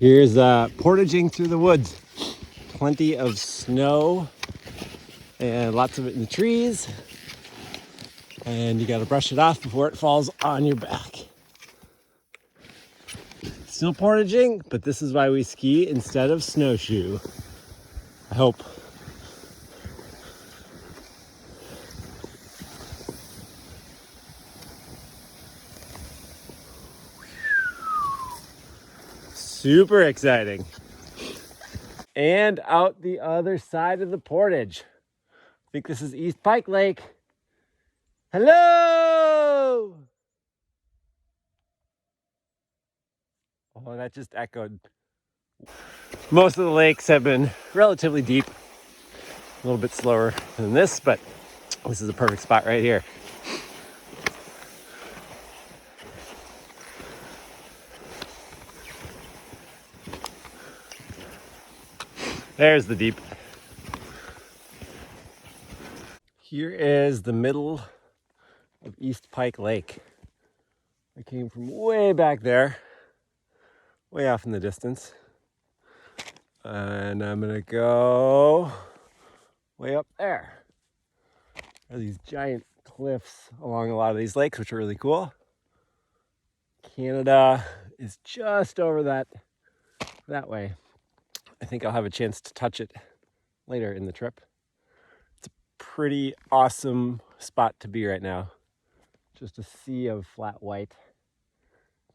Here's portaging through the woods. Plenty of snow and lots of it in the trees. And you gotta brush it off before it falls on your back. Still portaging, but this is why we ski instead of snowshoe. I hope. Super exciting. And out the other side of the portage. I think this is East Pike Lake. Hello! Oh, that just echoed. Most of the lakes have been relatively deep, a little bit slower than this, but this is a perfect spot right here. There's the deep. Here is the middle of East Pike Lake. I came from way back there, way off in the distance. And I'm gonna go way up there. There are these giant cliffs along a lot of these lakes, which are really cool. Canada is just over that way. I think I'll have a chance to touch it later in the trip. It's a pretty awesome spot to be right now. Just a sea of flat white,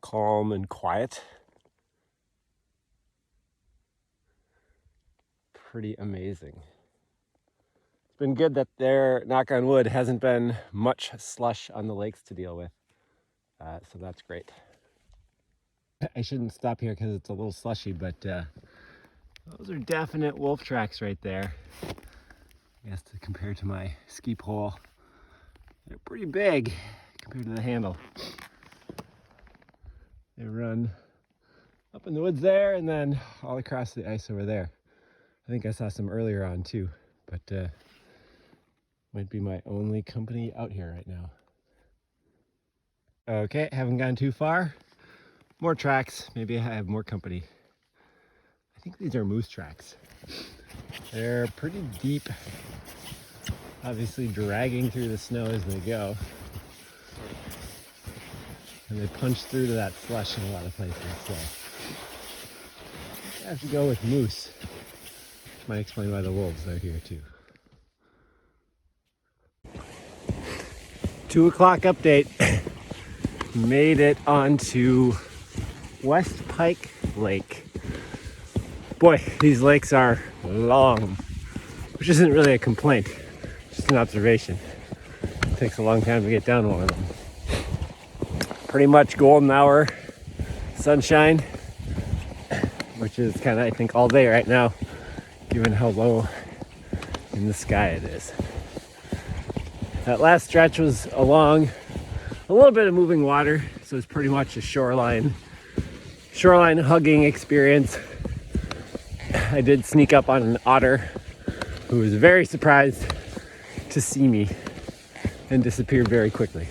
calm and quiet. Pretty amazing. It's been good that there, knock on wood, hasn't been much slush on the lakes to deal with. So that's great. I shouldn't stop here because it's a little slushy, but those are definite wolf tracks right there. I guess compared to my ski pole, they're pretty big compared to the handle. They run up in the woods there and then all across the ice over there. I think I saw some earlier on too, but might be my only company out here right now. Okay, haven't gone too far. More tracks, maybe I have more company. I think these are moose tracks. They're pretty deep, obviously dragging through the snow as they go. And they punch through to that slush in a lot of places, so I have to go with moose. Might explain why the wolves are here too. 2 o'clock update. Made it onto West Pike Lake. Boy, these lakes are long, which isn't really a complaint, just an observation. It takes a long time to get down one of them. Pretty much golden hour sunshine, which is kind of, I think, all day right now, given how low in the sky it is. That last stretch was along a little bit of moving water, so it's pretty much a shoreline hugging experience. I did sneak up on an otter who was very surprised to see me and disappeared very quickly.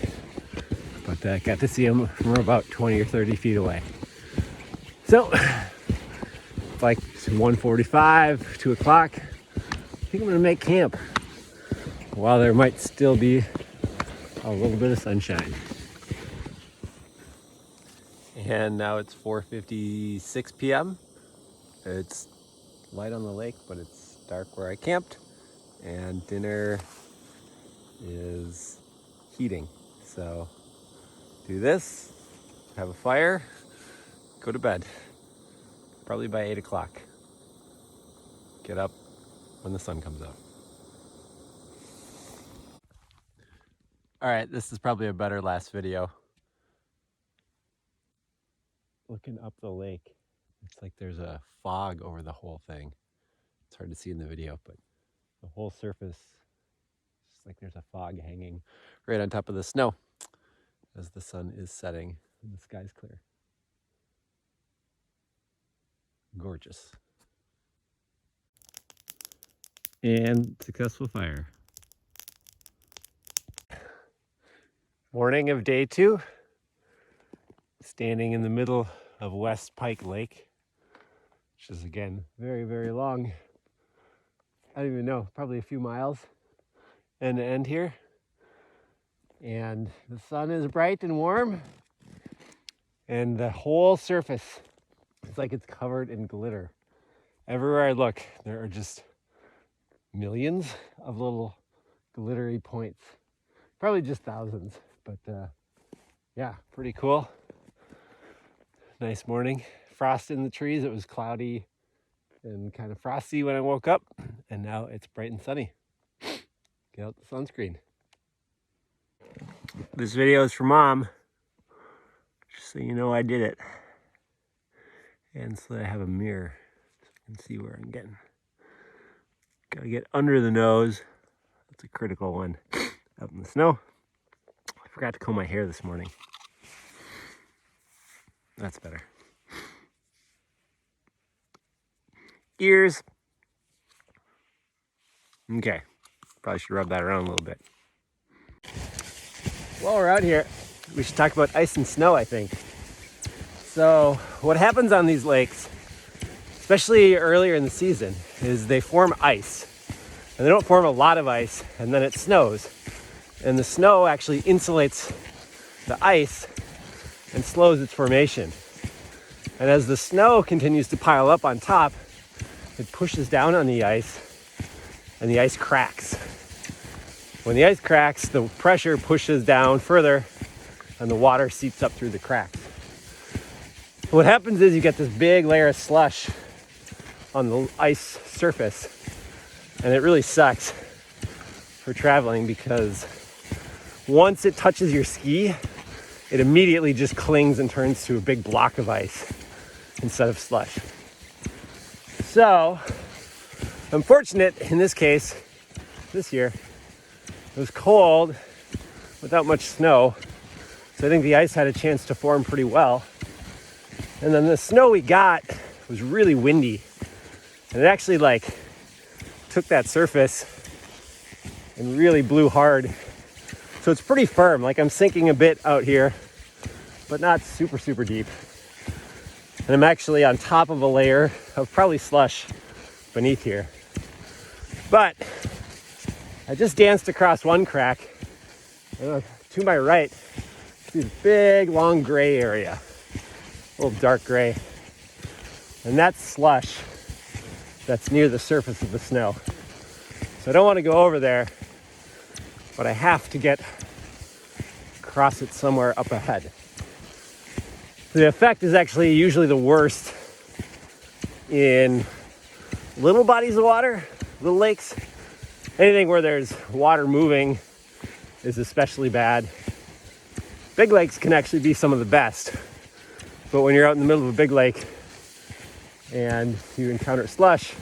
But I got to see him from about 20 or 30 feet away. So, it's like 1:45, 2 o'clock. I think I'm gonna make camp while there might still be a little bit of sunshine. And now it's 4:56 p.m. It's light on the lake, but it's dark where I camped, and dinner is heating. So do this, have a fire, go to bed, probably by 8 o'clock. Get up when the sun comes out. All right, this is probably a better last video. Looking up the lake, it's like there's a fog over the whole thing. It's hard to see in the video, but the whole surface, it's like there's a fog hanging right on top of the snow as the sun is setting and the sky's clear. Gorgeous. And successful fire. Morning of day 2. Standing in the middle of West Pike Lake. which is again very, very long. I don't even know, probably a few miles end to end here. And the sun is bright and warm, and the whole surface is like it's covered in glitter. Everywhere I look, there are just millions of little glittery points. Probably just thousands, but yeah, pretty cool. Nice morning. Frost in the trees. It was cloudy and kind of frosty when I woke up, and now it's bright and sunny. Get out the sunscreen. This video is for Mom, just so you know I did it. And so that I have a mirror so I can see where I'm getting. Gotta get under the nose. That's a critical one. Out in the snow. I forgot to comb my hair this morning. That's better. Ears. Okay. Probably should rub that around a little bit. While we're out here, we should talk about ice and snow, I think. So what happens on these lakes, especially earlier in the season, is they form ice. And they don't form a lot of ice, and then it snows. And the snow actually insulates the ice and slows its formation. And as the snow continues to pile up on top, it pushes down on the ice, and the ice cracks. When the ice cracks, the pressure pushes down further, and the water seeps up through the cracks. What happens is you get this big layer of slush on the ice surface, and it really sucks for traveling because once it touches your ski, it immediately just clings and turns to a big block of ice instead of slush. So, I'm fortunate in this case, this year, it was cold without much snow, so I think the ice had a chance to form pretty well. And then the snow we got was really windy, and it actually took that surface and really blew hard. So it's pretty firm, like I'm sinking a bit out here, but not super, super deep. And I'm actually on top of a layer of probably slush beneath here. But I just danced across one crack, and to my right, this big, long gray area, a little dark gray. And that's slush that's near the surface of the snow. So I don't want to go over there, but I have to get across it somewhere up ahead. The effect is actually usually the worst in little bodies of water, little lakes. Anything where there's water moving is especially bad. Big lakes can actually be some of the best, but when you're out in the middle of a big lake and you encounter slush,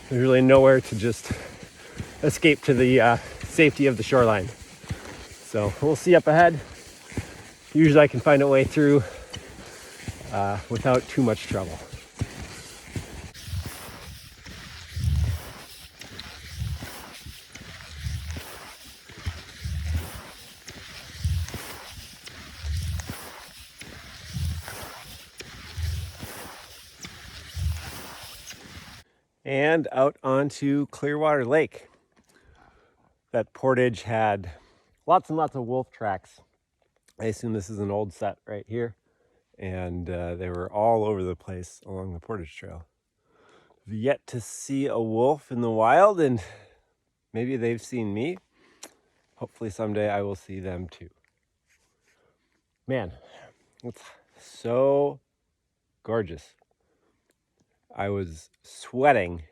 there's really nowhere to just escape to the safety of the shoreline. So we'll see up ahead. Usually I can find a way through without too much trouble. And out onto Clearwater Lake. That portage had lots and lots of wolf tracks. I assume this is an old set right here. And they were all over the place along the portage trail. I've yet to see a wolf in the wild, and maybe they've seen me. Hopefully someday I will see them too. Man, it's so gorgeous. I was sweating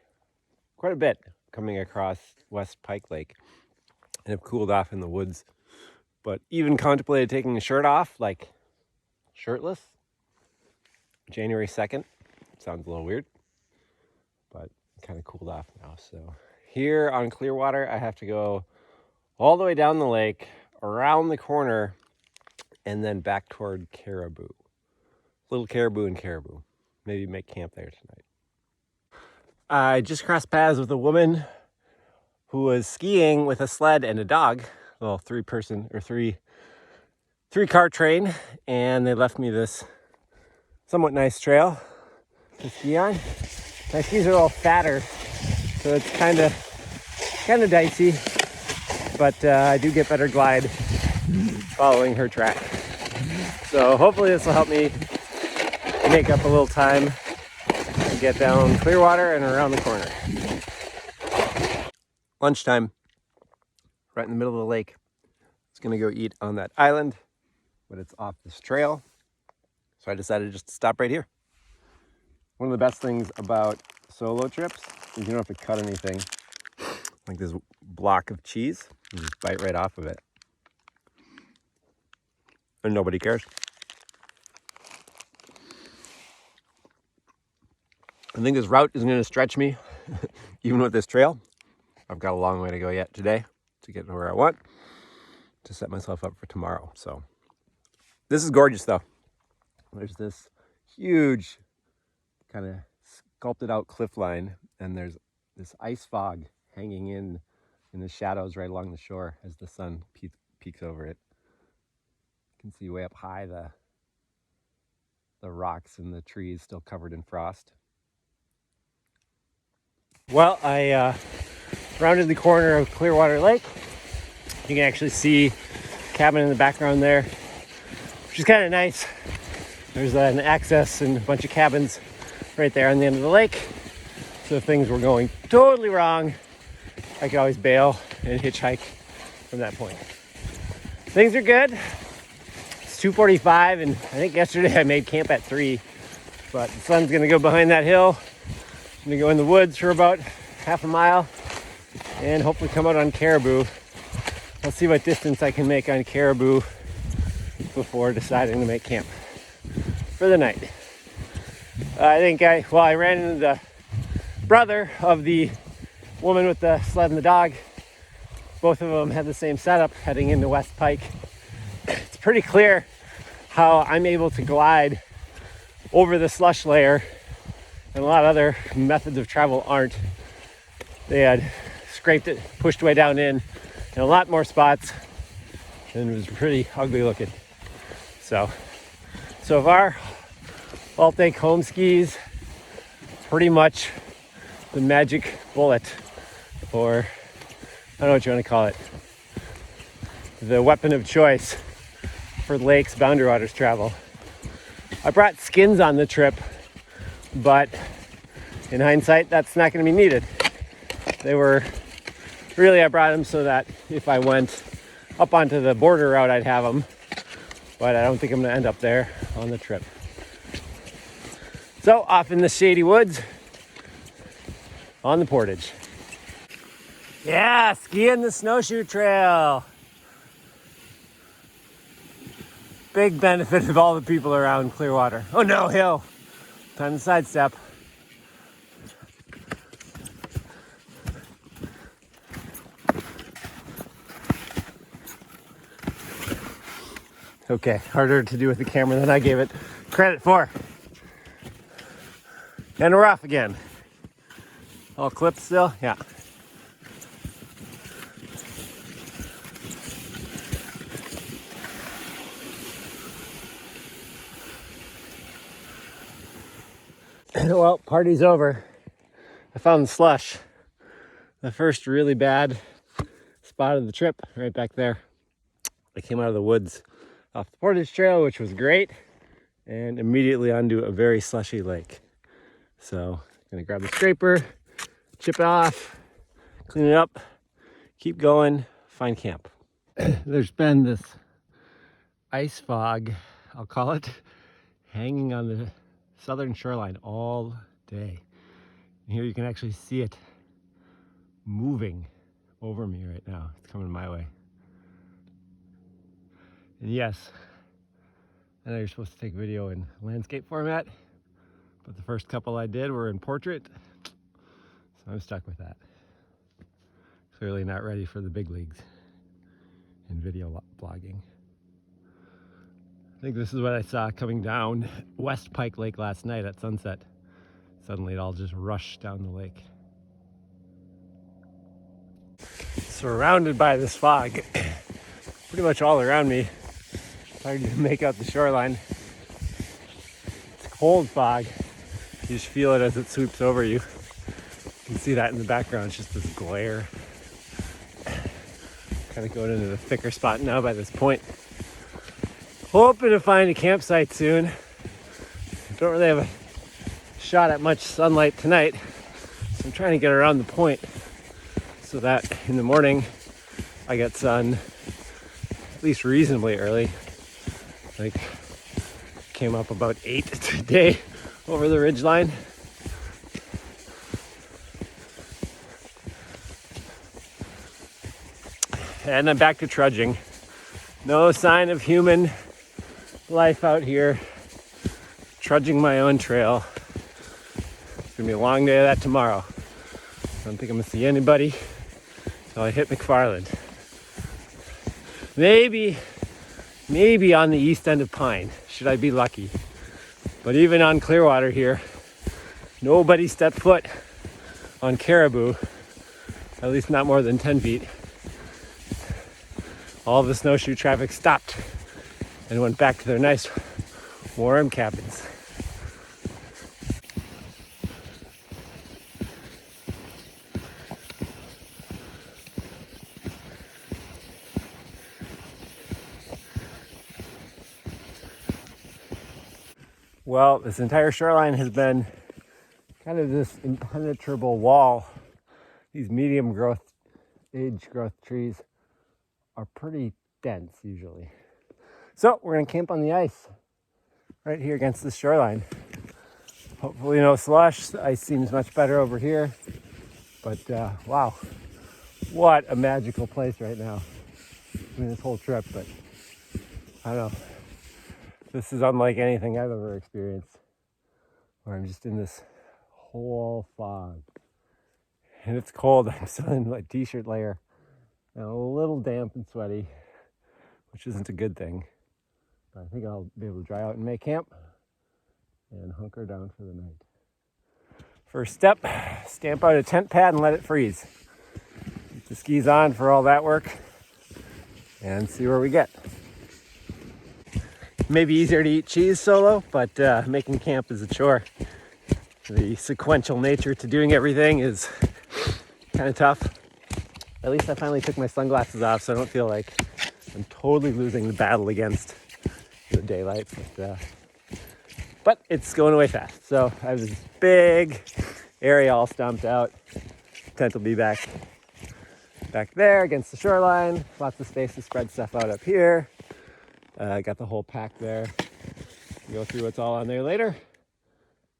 quite a bit coming across West Pike Lake and have cooled off in the woods, but even contemplated taking the shirt off, like shirtless, January 2nd. Sounds a little weird, but kind of cooled off now. So here on Clearwater, I have to go all the way down the lake, around the corner, and then back toward Caribou. Little Caribou and Caribou. Maybe make camp there tonight. I just crossed paths with a woman who was skiing with a sled and a dog, a little three-car train, and they left me this somewhat nice trail. to ski on. My skis are a little fatter, so it's kind of dicey, but I do get better glide following her track. So hopefully this will help me make up a little time to get down Clearwater and around the corner. Lunchtime, right in the middle of the lake. I was gonna go eat on that island, but it's off this trail. So I decided just to stop right here. One of the best things about solo trips is you don't have to cut anything. Like this block of cheese, you just bite right off of it. And nobody cares. I think this route is going to stretch me, even with this trail. I've got a long way to go yet today to get to where I want, to set myself up for tomorrow. So this is gorgeous though. There's this huge kind of sculpted out cliff line, and there's this ice fog hanging in the shadows right along the shore as the sun peeks over it. You can see way up high the rocks and the trees still covered in frost. Well, I rounded the corner of Clearwater Lake. You can actually see a cabin in the background there, which is kind of nice. There's an access and a bunch of cabins right there on the end of the lake. So if things were going totally wrong, I could always bail and hitchhike from that point. Things are good. It's 2:45, and I think yesterday I made camp at 3, but the sun's gonna go behind that hill. I'm gonna go in the woods for about half a mile and hopefully come out on Caribou. I'll see what distance I can make on Caribou before deciding to make camp for the night. I ran into the brother of the woman with the sled and the dog. Both of them had the same setup heading into West Pike. It's pretty clear how I'm able to glide over the slush layer, and a lot of other methods of travel aren't. They had scraped it, pushed way down in a lot more spots, and it was pretty ugly looking. So far, Baltic home skis, pretty much the magic bullet, or I don't know what you want to call it, the weapon of choice for lakes, boundary waters travel. I brought skins on the trip, but in hindsight, that's not going to be needed. I brought them so that if I went up onto the border route, I'd have them, but I don't think I'm going to end up there on the trip. So off in the shady woods on the portage. Yeah, skiing the snowshoe trail. Big benefit of all the people around Clearwater. Oh no, hill. Time to sidestep. Okay, harder to do with the camera than I gave it credit for. And we're off again. All clipped still? Yeah. Well, party's over. I found the slush. The first really bad spot of the trip, right back there. I came out of the woods off the portage trail, which was great, and immediately onto a very slushy lake. So I'm gonna grab the scraper, chip it off, clean it up, keep going, find camp. There's been this ice fog, I'll call it, hanging on the southern shoreline all day. And here you can actually see it moving over me right now. It's coming my way. And yes, I know you're supposed to take video in landscape format, but the first couple I did were in portrait, so I'm stuck with that. Clearly not ready for the big leagues in video blogging. I think this is what I saw coming down West Pike Lake last night at sunset. Suddenly it all just rushed down the lake. Surrounded by this fog, pretty much all around me. Hard to make out the shoreline. It's cold fog. You just feel it as it sweeps over you. You can see that in the background. It's just this glare. Kind of going into the thicker spot now by this point. Hoping to find a campsite soon. Don't really have a shot at much sunlight tonight, so I'm trying to get around the point so that in the morning I get sun at least reasonably early. Like, came up about 8 today over the ridgeline. And I'm back to trudging. No sign of human life out here. Trudging my own trail. It's gonna be a long day of that tomorrow. I don't think I'm gonna see anybody until I hit McFarland. Maybe on the east end of Pine, should I be lucky. But even on Clearwater here, nobody stepped foot on Caribou, at least not more than 10 feet. All the snowshoe traffic stopped and went back to their nice warm cabins. Well, this entire shoreline has been kind of this impenetrable wall. These medium age growth trees are pretty dense usually. So we're gonna camp on the ice right here against the shoreline. Hopefully no slush. The ice seems much better over here. But wow, what a magical place right now. I mean, this whole trip, but I don't know. This is unlike anything I've ever experienced, where I'm just in this whole fog. And it's cold. I'm still in my t-shirt layer and a little damp and sweaty, which isn't a good thing. But I think I'll be able to dry out and make camp and hunker down for the night. First step, stamp out a tent pad and let it freeze. Keep the skis on for all that work and see where we get. Maybe easier to eat cheese solo, but making camp is a chore. The sequential nature to doing everything is kind of tough. At least I finally took my sunglasses off, so I don't feel like I'm totally losing the battle against the daylight. But it's going away fast. So I have this big area all stomped out. Tent will be back there against the shoreline. Lots of space to spread stuff out up here. I got the whole pack there. We'll go through what's all on there later.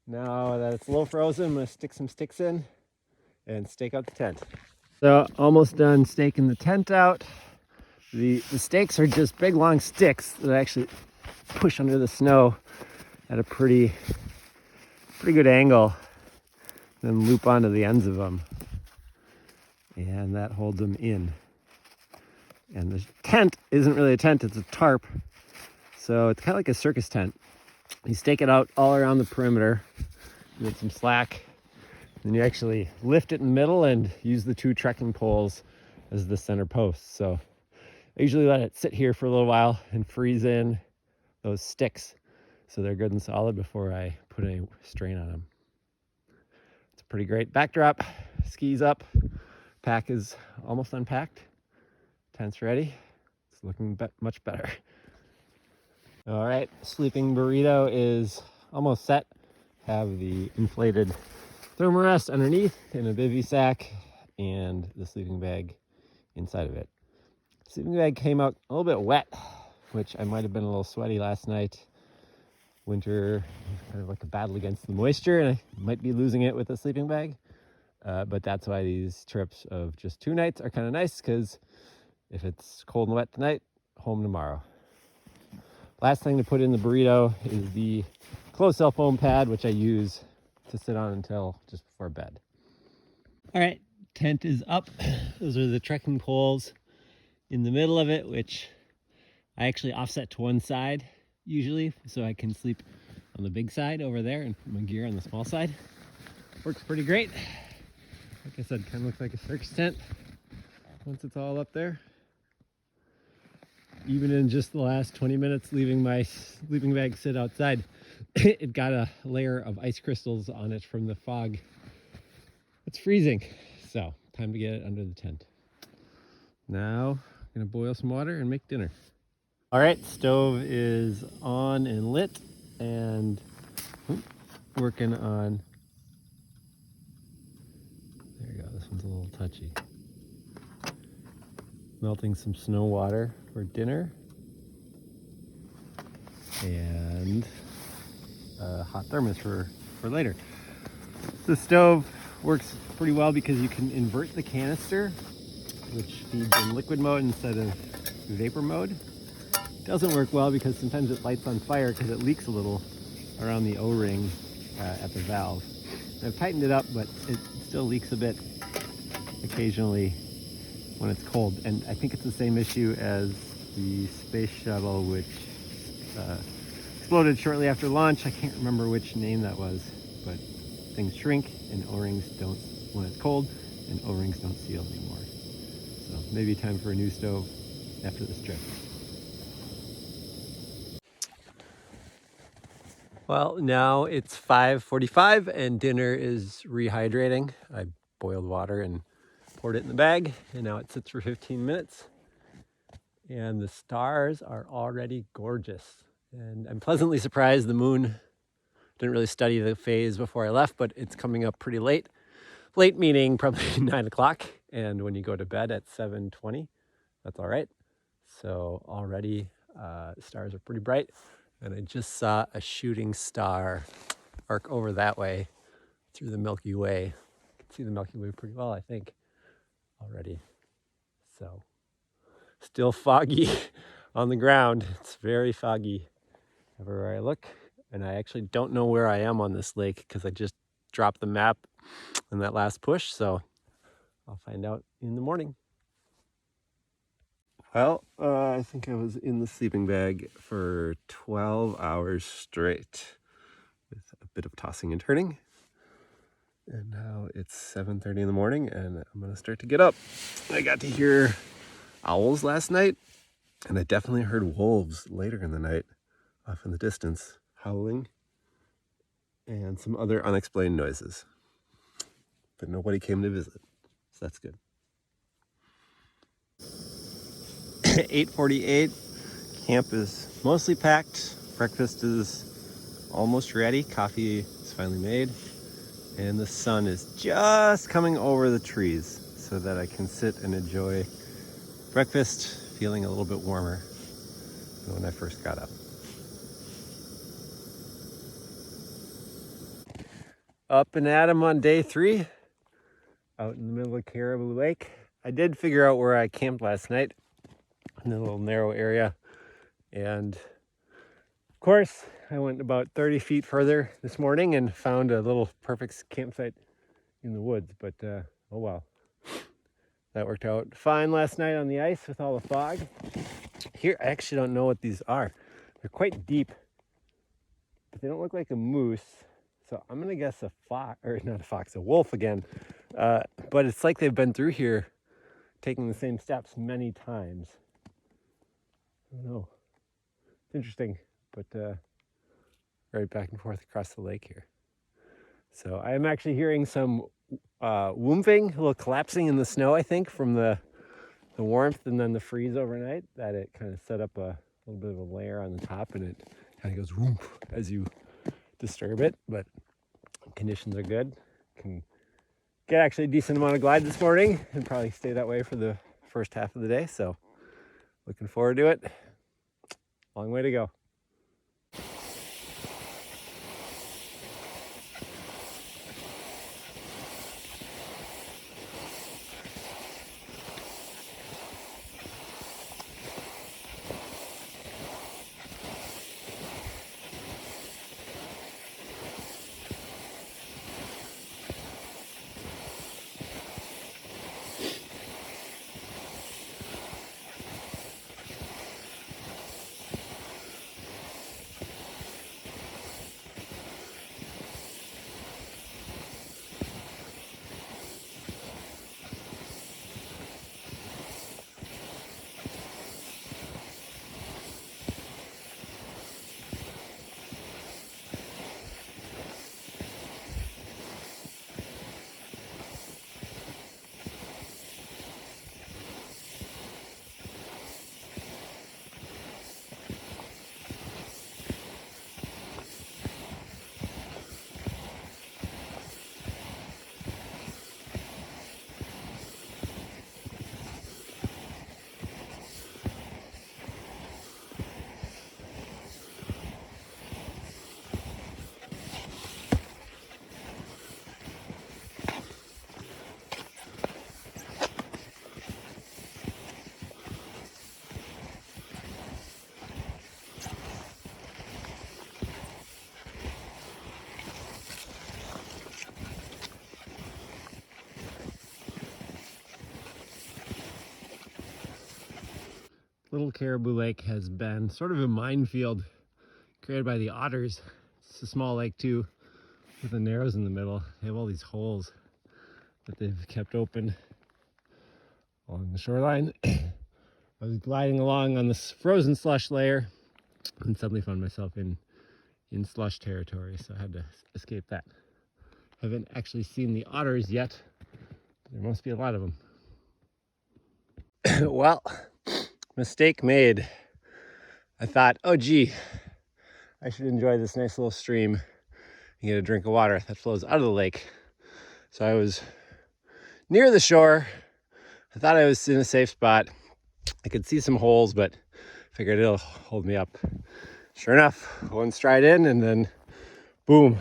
Now that it's a little frozen, I'm gonna stick some sticks in and stake out the tent. So almost done staking the tent out. The stakes are just big long sticks that actually push under the snow at a pretty good angle, then loop onto the ends of them, and that holds them in. And the tent isn't really a tent, it's a tarp, so it's kind of like a circus tent. You stake it out all around the perimeter, you get some slack, then you actually lift it in the middle and use the 2 trekking poles as the center posts. So I usually let it sit here for a little while and freeze in those sticks so they're good and solid before I put any strain on them. It's a pretty great backdrop. Skis up, pack is almost unpacked, tent's ready. It's looking much better. All right, sleeping burrito is almost set. Have the inflated thermarest underneath in a bivy sack and the sleeping bag inside of it. The sleeping bag came out a little bit wet, which I might have been a little sweaty last night. Winter, kind of like a battle against the moisture, and I might be losing it with a sleeping bag. But that's why these trips of just 2 nights are kind of nice, because if it's cold and wet tonight, home tomorrow. Last thing to put in the burrito is the closed cell foam pad, which I use to sit on until just before bed. All right, tent is up. Those are the trekking poles in the middle of it, which I actually offset to one side usually, so I can sleep on the big side over there and put my gear on the small side. Works pretty great. Like I said, kind of looks like a circus tent once it's all up there. Even in just the last 20 minutes leaving my sleeping bag sit outside, it got a layer of ice crystals on it from the fog. It's freezing, so time to get it under the tent. Now I'm gonna boil some water and make dinner. All right, stove is on and lit, and working on, there you go, this one's a little touchy. Melting some snow water for dinner, and a hot thermos for later. The stove works pretty well because you can invert the canister, which feeds in liquid mode instead of vapor mode. Doesn't work well because sometimes it lights on fire because it leaks a little around the O-ring at the valve. I've tightened it up, but it still leaks a bit occasionally when it's cold. And I think it's the same issue as the space shuttle, which exploded shortly after launch. I can't remember which name that was, but things shrink and O-rings don't when it's cold, and O-rings don't seal anymore. So maybe time for a new stove after this trip. Well, now it's 5:45 and dinner is rehydrating. I boiled water and poured it in the bag, and now it sits for 15 minutes. And the stars are already gorgeous. And I'm pleasantly surprised the moon, didn't really study the phase before I left, but it's coming up pretty late. Late meaning probably 9 o'clock. And when you go to bed at 7:20, that's all right. So already stars are pretty bright. And I just saw a shooting star arc over that way through the Milky Way. You can see the Milky Way pretty well, I think, already. So still foggy on the ground. It's very foggy everywhere I look. And I actually don't know where I am on this lake because I just dropped the map in that last push. So I'll find out in the morning. Well, I think I was in the sleeping bag for 12 hours straight with a bit of tossing and turning. And now it's 7:30 in the morning and I'm gonna start to get up. I got to hear owls last night, and I definitely heard wolves later in the night off in the distance howling and some other unexplained noises. But nobody came to visit, so that's good. 8:48, camp is mostly packed. Breakfast is almost ready. Coffee is finally made. And the sun is just coming over the trees so that I can sit and enjoy breakfast feeling a little bit warmer than when I first got up. Up and at 'em on day 3, out in the middle of Caribou Lake. I did figure out where I camped last night in a little narrow area. And of course, I went about 30 feet further this morning and found a little perfect campsite in the woods, but oh well. That worked out fine last night on the ice with all the fog. Here, I actually don't know what these are. They're quite deep, but they don't look like a moose. So I'm gonna guess a fox, or not a fox, a wolf again. But it's like they've been through here taking the same steps many times. I don't know. It's interesting, but right back and forth across the lake here. So I am actually hearing some whooping, a little collapsing in the snow, I think, from the warmth and then the freeze overnight, that it kind of set up a little bit of a layer on the top, and it kind of goes whoop as you disturb it. But conditions are good. Can get actually a decent amount of glide this morning and probably stay that way for the first half of the day. So looking forward to it. Long way to go. Little Caribou Lake has been sort of a minefield created by the otters. It's a small lake too, with the narrows in the middle. They have all these holes that they've kept open along the shoreline. I was gliding along on this frozen slush layer and suddenly found myself in slush territory, so I had to escape that. Haven't actually seen the otters yet. There must be a lot of them. Well, mistake made. I thought, oh gee, I should enjoy this nice little stream and get a drink of water that flows out of the lake. So I was near the shore. I thought I was in a safe spot. I could see some holes, but figured it'll hold me up. Sure enough, one stride in and then boom,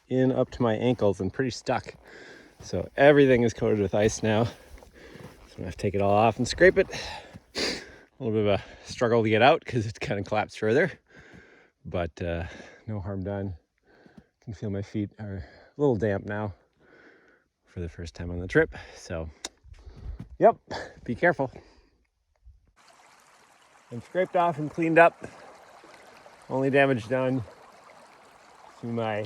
in up to my ankles and pretty stuck. So everything is coated with ice now. So I'm gonna have to take it all off and scrape it. A little bit of a struggle to get out because it kind of collapsed further, but no harm done. I can feel my feet are a little damp now for the first time on the trip. So, yep, be careful. I'm scraped off and cleaned up. Only damage done to my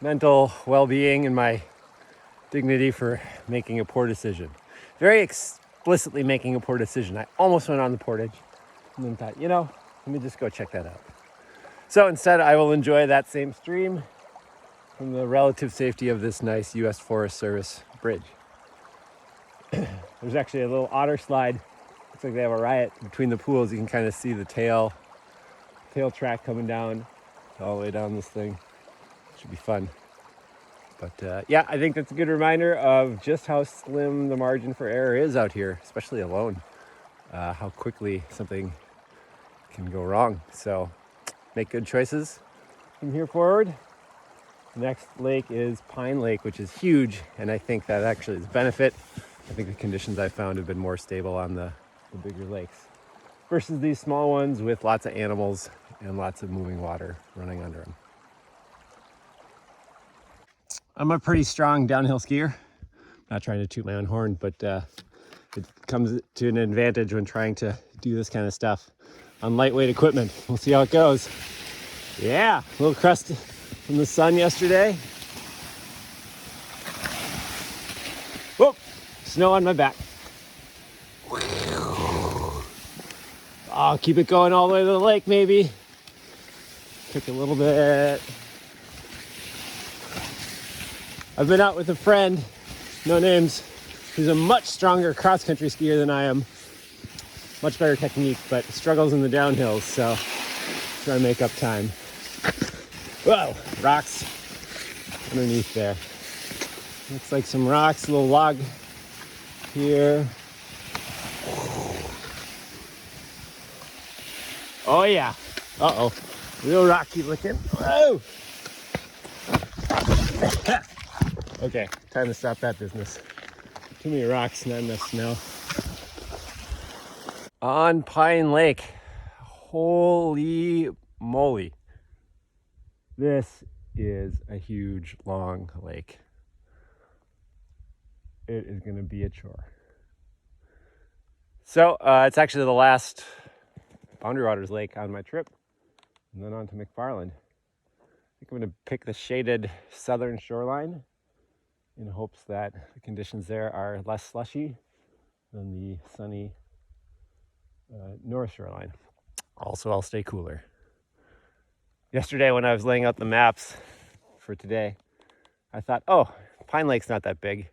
mental well-being and my dignity for making a poor decision. Very explicitly making a poor decision. I almost went on the portage and then thought, let me just go check that out. So instead, I will enjoy that same stream from the relative safety of this nice U.S. Forest Service bridge. There's actually a little otter slide. Looks like they have a riot between the pools. You can kind of see the tail track coming down all the way down this thing. Should be fun. But yeah, I think that's a good reminder of just how slim the margin for error is out here, especially alone. How quickly something can go wrong. So make good choices from here forward. The next lake is Pine Lake, which is huge, and I think that actually is a benefit. I think the conditions I found have been more stable on the bigger lakes versus these small ones with lots of animals and lots of moving water running under them. I'm a pretty strong downhill skier. Not trying to toot my own horn, but it comes to an advantage when trying to do this kind of stuff on lightweight equipment. We'll see how it goes. Yeah, a little crust from the sun yesterday. Whoop, snow on my back. I'll keep it going all the way to the lake, maybe. Took a little bit. I've been out with a friend, no names, who's a much stronger cross-country skier than I am. Much better technique, but struggles in the downhills, so try to make up time. Whoa, rocks underneath there. Looks like some rocks, a little log here. Oh yeah, uh-oh, real rocky looking. Whoa! Okay, time to stop that business. Too many rocks, not enough snow. On Pine Lake, holy moly. This is a huge, long lake. It is gonna be a chore. So it's actually the last Boundary Waters Lake on my trip, and then on to McFarland. I think I'm gonna pick the shaded southern shoreline in hopes that the conditions there are less slushy than the sunny north shoreline. Also, I'll stay cooler. Yesterday when I was laying out the maps for today, I thought, oh, Pine Lake's not that big.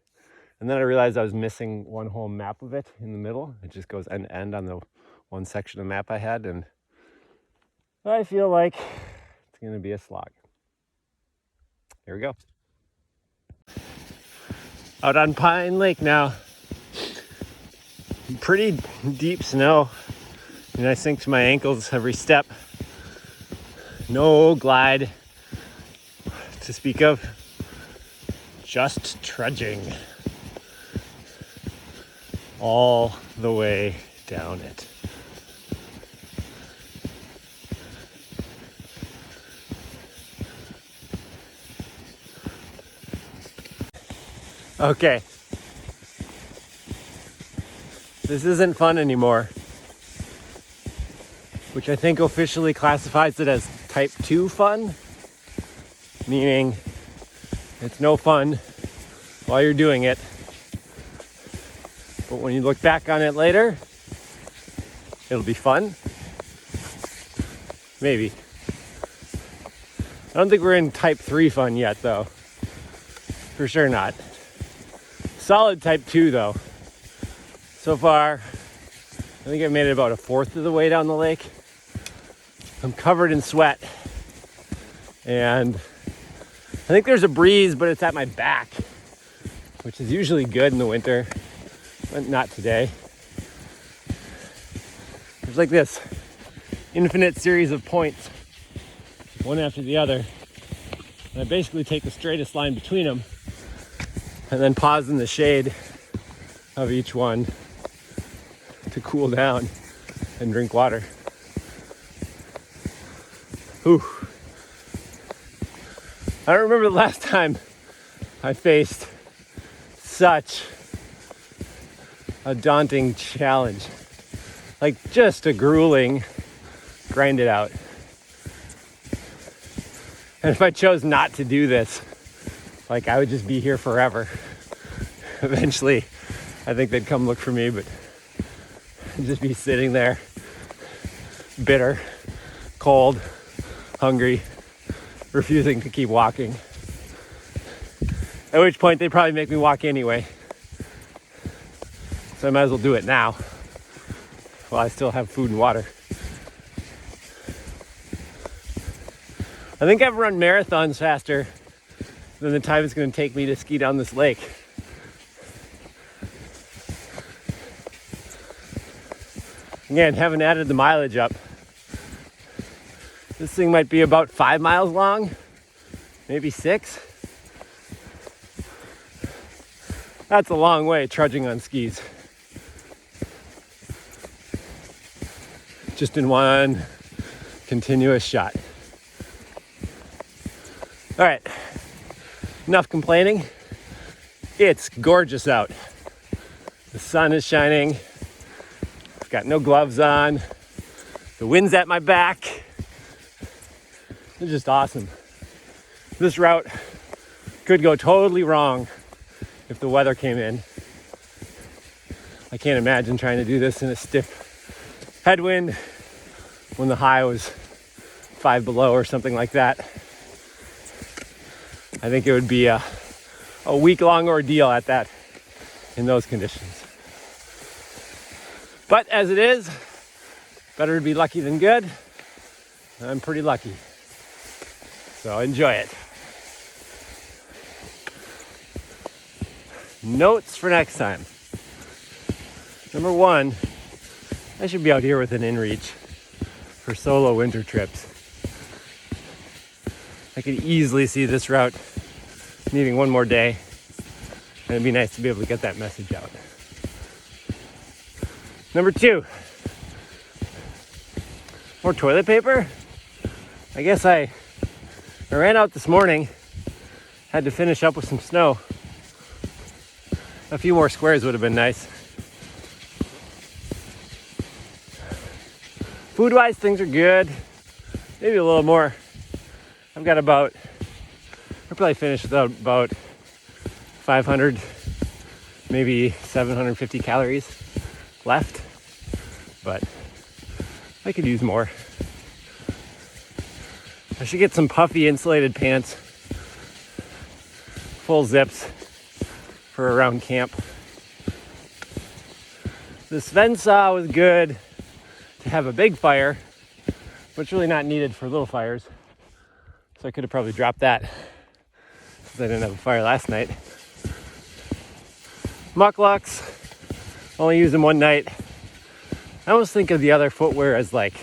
And then I realized I was missing one whole map of it in the middle. It just goes end to end on the one section of map I had, and I feel like it's gonna be a slog. Here we go. Out on Pine Lake now. Pretty deep snow. And I sink to my ankles every step. No glide to speak of. Just trudging all the way down it. Okay. This isn't fun anymore. which I think officially classifies it as type 2 fun, meaning it's no fun while you're doing it, but when you look back on it later, it'll be fun. Maybe. I don't think we're in type 3 fun yet, though. For sure not. Solid type 2, though. So far, I think I've made it about a fourth of the way down the lake. I'm covered in sweat. And I think there's a breeze, but it's at my back, which is usually good in the winter, but not today. There's like this infinite series of points, one after the other. And I basically take the straightest line between them and then pause in the shade of each one to cool down and drink water. Whew. I don't remember the last time I faced such a daunting challenge. Like just a grueling grind it out. And if I chose not to do this, like I would just be here forever. Eventually, I think they'd come look for me, but I'd just be sitting there, bitter, cold, hungry, refusing to keep walking. At which point they'd probably make me walk anyway. So I might as well do it now while I still have food and water. I think I've run marathons faster than the time it's going to take me to ski down this lake. Again, haven't added the mileage up. This thing might be about 5 miles long, maybe 6. That's a long way trudging on skis. Just in one continuous shot. All right, enough complaining. It's gorgeous out. The sun is shining. I've got no gloves on. The wind's at my back. It's just awesome. This route could go totally wrong if the weather came in. I can't imagine trying to do this in a stiff headwind when the high was 5 below or something like that. I think it would be a week-long ordeal at that in those conditions. But as it is, better to be lucky than good. I'm pretty lucky. So enjoy it. Notes for next time. Number 1, I should be out here with an inReach for solo winter trips. I could easily see this route needing one more day, and it'd be nice to be able to get that message out. Number 2, more toilet paper. I guess I ran out this morning, had to finish up with some snow. A few more squares would have been nice. Food-wise, things are good. Maybe a little more. I've got I'll probably finish with about 500, maybe 750 calories left, but I could use more. I should get some puffy insulated pants, full zips for around camp. The Sven saw was good to have a big fire, but it's really not needed for little fires. So I could have probably dropped that since I didn't have a fire last night. Mucklucks, only use them one night. I almost think of the other footwear as like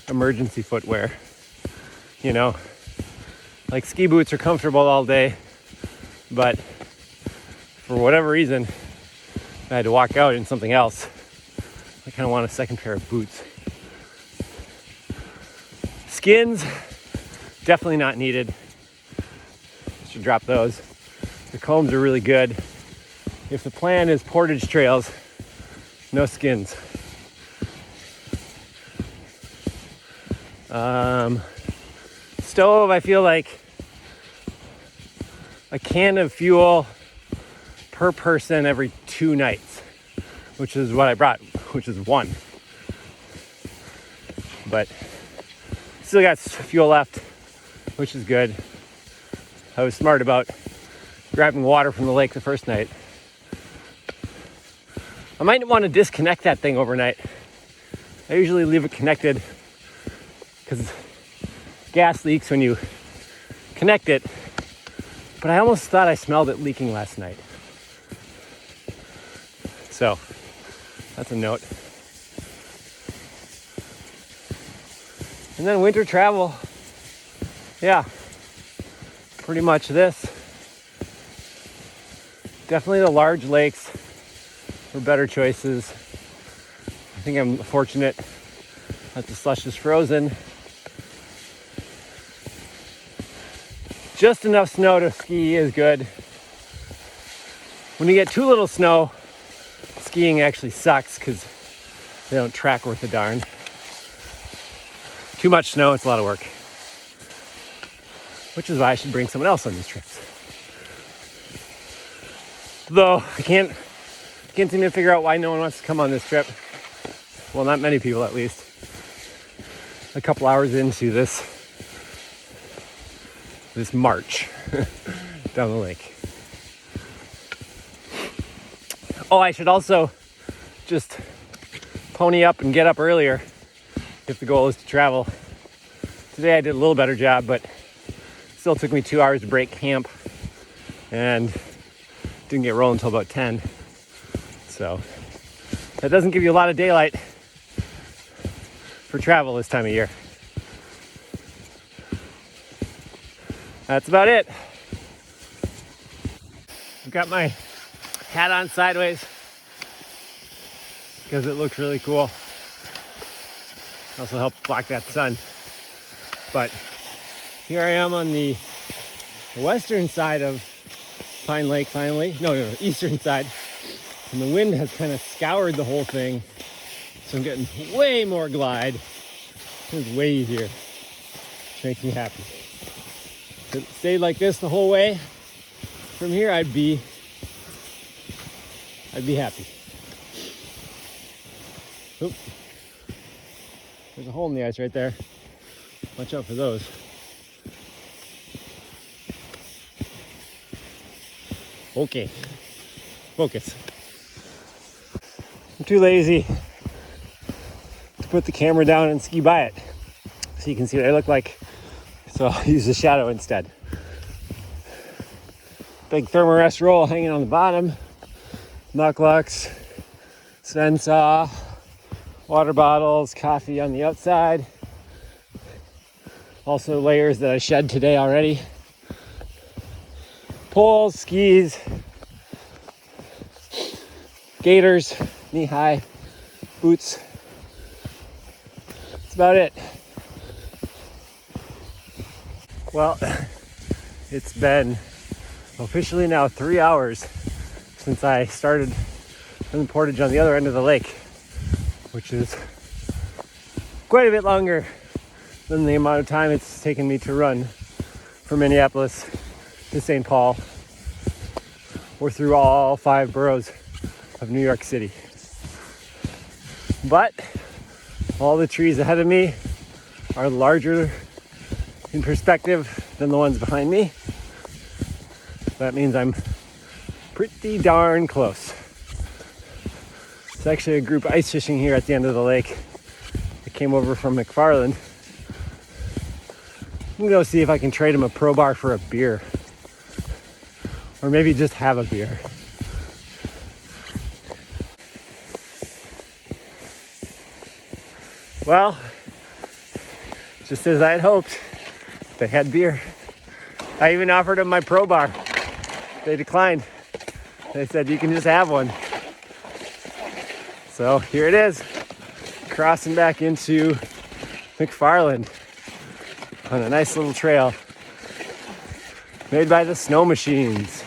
emergency footwear. You know, like ski boots are comfortable all day, but for whatever reason, I had to walk out in something else. I kind of want a second pair of boots. Skins, definitely not needed. Should drop those. The combs are really good. If the plan is portage trails, no skins. Stove, I feel like a can of fuel per person every 2 nights, which is what I brought, which is 1. But still got fuel left, which is good. I was smart about grabbing water from the lake the first night. I might want to disconnect that thing overnight. I usually leave it connected because gas leaks when you connect it, but I almost thought I smelled it leaking last night. So that's a note. And then winter travel, yeah, pretty much this. Definitely the large lakes were better choices. I think I'm fortunate that the slush is frozen. Just enough snow to ski is good. When you get too little snow, skiing actually sucks because they don't track worth a darn. Too much snow, it's a lot of work. Which is why I should bring someone else on these trips. Though I can't seem to figure out why no one wants to come on this trip. Well, not many people at least. A couple hours into this march down the lake. Oh, I should also just pony up and get up earlier if the goal is to travel. Today I did a little better job, but still took me 2 hours to break camp and didn't get rolling until about 10. So that doesn't give you a lot of daylight for travel this time of year. That's about it. I've got my hat on sideways because it looks really cool. Also helps block that sun. But here I am on the western side of Pine Lake finally. No, eastern side. And the wind has kind of scoured the whole thing. So I'm getting way more glide. It's way easier. Which makes me happy. If it stayed like this the whole way from here, I'd be happy. Oop. There's a hole in the ice right there. Watch out for those. Okay, focus. I'm too lazy to put the camera down and ski by it so you can see what I look like. So I'll use the shadow instead. Big thermarest roll hanging on the bottom. Mucklucks, Sven saw, water bottles, coffee on the outside. Also layers that I shed today already. Poles, skis, gaiters, knee-high boots. That's about it. Well, it's been officially now 3 hours since I started in the portage on the other end of the lake, which is quite a bit longer than the amount of time it's taken me to run from Minneapolis to St. Paul or through all 5 boroughs of New York City. But all the trees ahead of me are larger in perspective than the ones behind me. That means I'm pretty darn close. It's actually a group ice fishing here at the end of the lake. I came over from McFarland. I'm gonna go see if I can trade him a Pro Bar for a beer. Or maybe just have a beer. Well, just as I had hoped, they had beer. I even offered them my Pro Bar. They declined. They said, you can just have one. So here it is, crossing back into McFarland on a nice little trail made by the Snow Machines.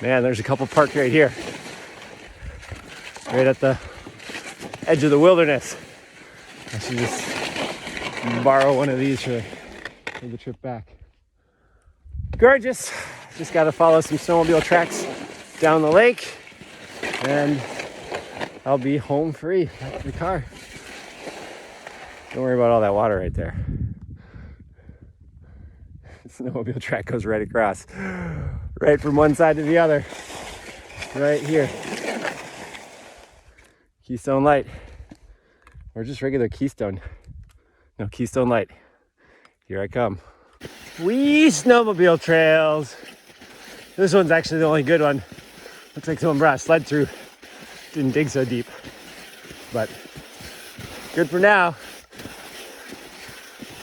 Man, there's a couple parked right here, right at the edge of the wilderness. I should just borrow one of these for the trip back. Gorgeous. Just got to follow some snowmobile tracks down the lake, and I'll be home free back to the car. Don't worry about all that water right there. The snowmobile track goes right across, right from one side to the other, right here. Keystone Light, or just regular Keystone. No, Keystone Light. Here I come. Wee snowmobile trails. This one's actually the only good one. Looks like someone brought a sled through. Didn't dig so deep, but good for now.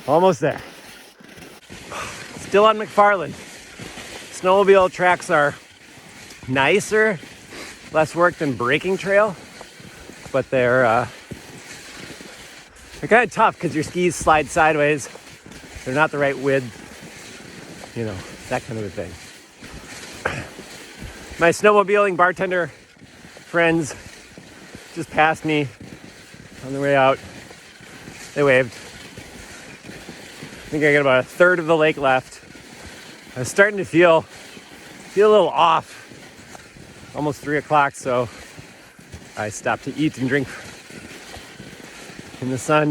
Almost there. Still on McFarland. Snowmobile tracks are nicer, less work than breaking trail, but they're kind of tough because your skis slide sideways. They're not the right width, you know, that kind of a thing. My snowmobiling bartender friends just passed me on the way out. They waved. I think I got about a third of the lake left. I was starting to feel a little off. Almost 3 o'clock, so I stopped to eat and drink in the sun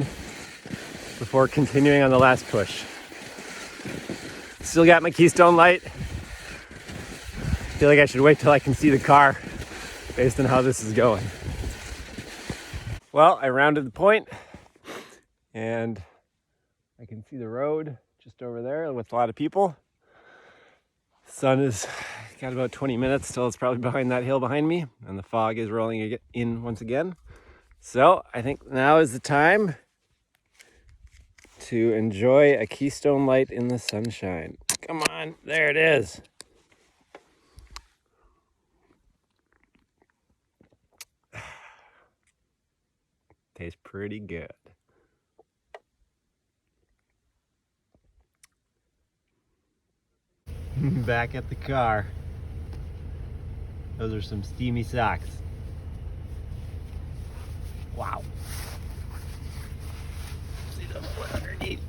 before continuing on the last push. Still got my Keystone Light. Feel like I should wait till I can see the car based on how this is going. Well, I rounded the point and I can see the road just over there with a lot of people. Sun is got about 20 minutes till it's probably behind that hill behind me, and the fog is rolling in once again. So I think now is the time to enjoy a Keystone Light in the sunshine. Come on, there it is. Tastes pretty good. Back at the car. Those are some steamy socks. Wow. See them underneath.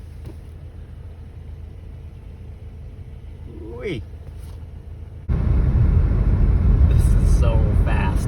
Ooh-wee. This is so fast.